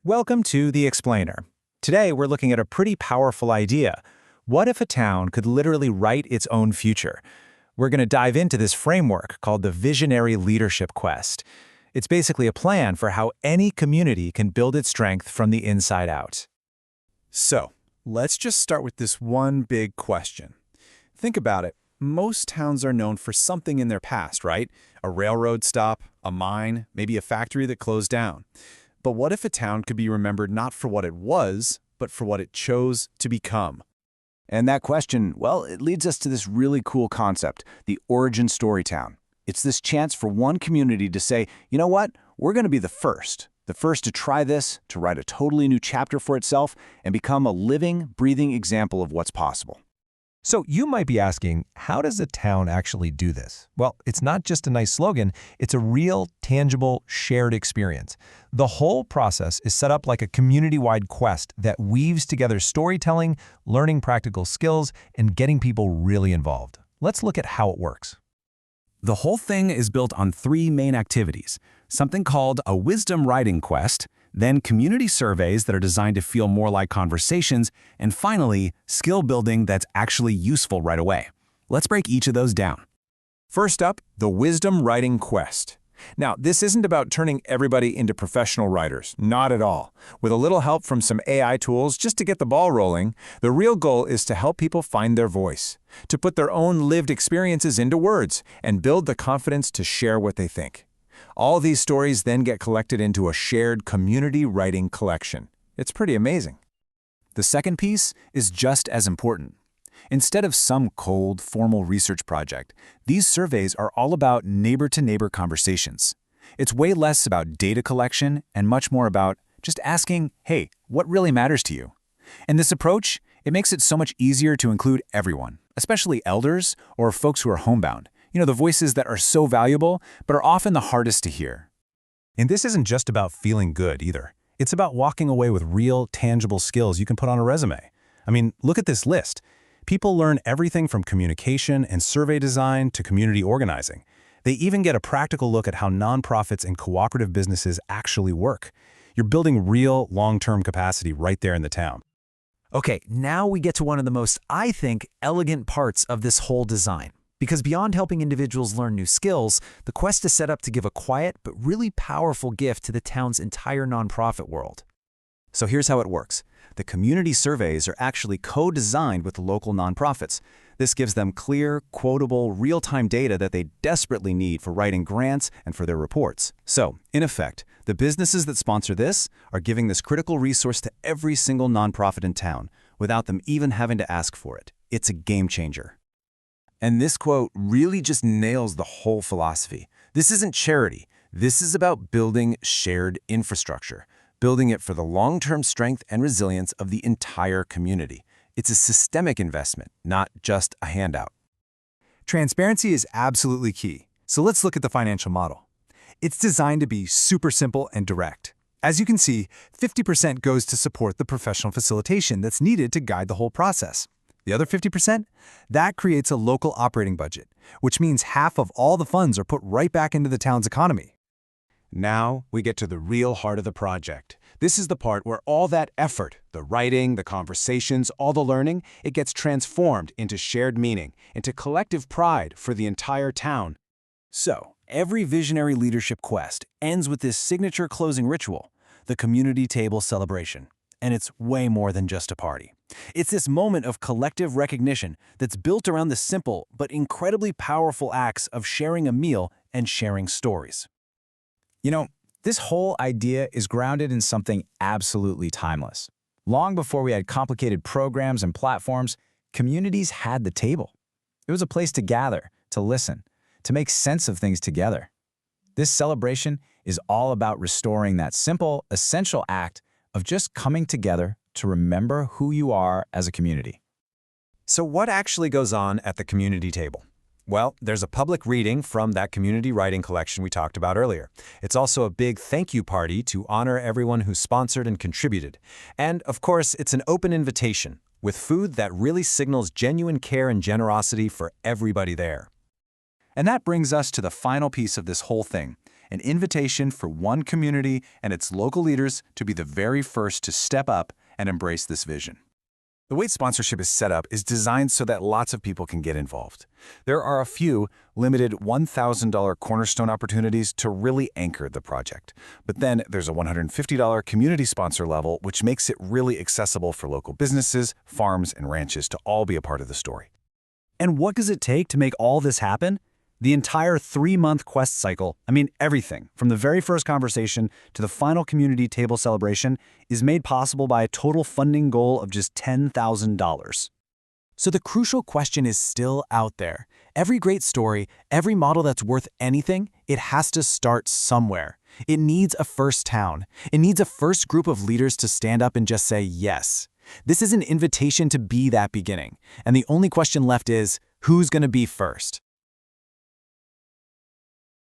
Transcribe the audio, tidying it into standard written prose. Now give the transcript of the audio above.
Welcome to The Explainer. Today we're looking at a pretty powerful idea. What if a town could literally write its own future? We're going to dive into this framework called the Visionary Leadership Quest. It's basically a plan for how any community can build its strength from the inside out. So, let's just start with this one big question. Think about it. Most towns are known for something in their past, right? A railroad stop, a mine, maybe a factory that closed down. But what if a town could be remembered not for what it was, but for what it chose to become? And that question, well, it leads us to this really cool concept, the origin story town. It's this chance for one community to say, you know what, we're going to be the first to try this, to write a totally new chapter for itself, and become a living, breathing example of what's possible. So you might be asking, how does a town actually do this? Well, it's not just a nice slogan, it's a real, tangible, shared experience. The whole process is set up like a community-wide quest that weaves together storytelling, learning practical skills, and getting people really involved. Let's look at how it works. The whole thing is built on three main activities, something called a wisdom writing quest, then community surveys that are designed to feel more like conversations, and finally, skill building that's actually useful right away. Let's break each of those down. First up, the Wisdom Writing Quest. Now, this isn't about turning everybody into professional writers, not at all. With a little help from some AI tools just to get the ball rolling, the real goal is to help people find their voice, to put their own lived experiences into words, and build the confidence to share what they think. All these stories then get collected into a shared community writing collection. It's pretty amazing. The second piece is just as important. Instead of some cold, formal research project, these surveys are all about neighbor-to-neighbor conversations. It's way less about data collection and much more about just asking, hey, what really matters to you? And this approach, it makes it so much easier to include everyone, especially elders or folks who are homebound. You know, the voices that are so valuable, but are often the hardest to hear. And this isn't just about feeling good either. It's about walking away with real, tangible skills you can put on a resume. I mean, look at this list. People learn everything from communication and survey design to community organizing. They even get a practical look at how nonprofits and cooperative businesses actually work. You're building real, long-term capacity right there in the town. Okay, now we get to one of the most, I think, elegant parts of this whole design. Because beyond helping individuals learn new skills, the quest is set up to give a quiet but really powerful gift to the town's entire nonprofit world. So here's how it works. The community surveys are actually co-designed with the local nonprofits. This gives them clear, quotable, real-time data that they desperately need for writing grants and for their reports. So, in effect, the businesses that sponsor this are giving this critical resource to every single nonprofit in town, without them even having to ask for it. It's a game changer. And this quote really just nails the whole philosophy. This isn't charity. This is about building shared infrastructure, building it for the long-term strength and resilience of the entire community. It's a systemic investment, not just a handout. Transparency is absolutely key. So let's look at the financial model. It's designed to be super simple and direct. As you can see, 50% goes to support the professional facilitation that's needed to guide the whole process. The other 50%? That creates a local operating budget, which means half of all the funds are put right back into the town's economy. Now we get to the real heart of the project. This is the part where all that effort, the writing, the conversations, all the learning, it gets transformed into shared meaning, into collective pride for the entire town. So, every visionary leadership quest ends with this signature closing ritual, the community table celebration. And it's way more than just a party. It's this moment of collective recognition that's built around the simple but incredibly powerful acts of sharing a meal and sharing stories. You know, this whole idea is grounded in something absolutely timeless. Long before we had complicated programs and platforms, communities had the table. It was a place to gather, to listen, to make sense of things together. This celebration is all about restoring that simple, essential act of just coming together to remember who you are as a community. So what actually goes on at the community table? Well, there's a public reading from that community writing collection we talked about earlier. It's also a big thank you party to honor everyone who sponsored and contributed. And, of course, it's an open invitation, with food that really signals genuine care and generosity for everybody there. And that brings us to the final piece of this whole thing, an invitation for one community and its local leaders to be the very first to step up and embrace this vision. The way sponsorship is set up is designed so that lots of people can get involved. There are a few limited $1,000 cornerstone opportunities to really anchor the project. But then there's a $150 community sponsor level, which makes it really accessible for local businesses, farms, and ranches to all be a part of the story. And what does it take to make all this happen? The entire 3-month quest cycle, everything, from the very first conversation to the final community table celebration, is made possible by a total funding goal of just $10,000. So the crucial question is still out there. Every great story, every model that's worth anything, it has to start somewhere. It needs a first town. It needs a first group of leaders to stand up and just say yes. This is an invitation to be that beginning. And the only question left is, who's going to be first?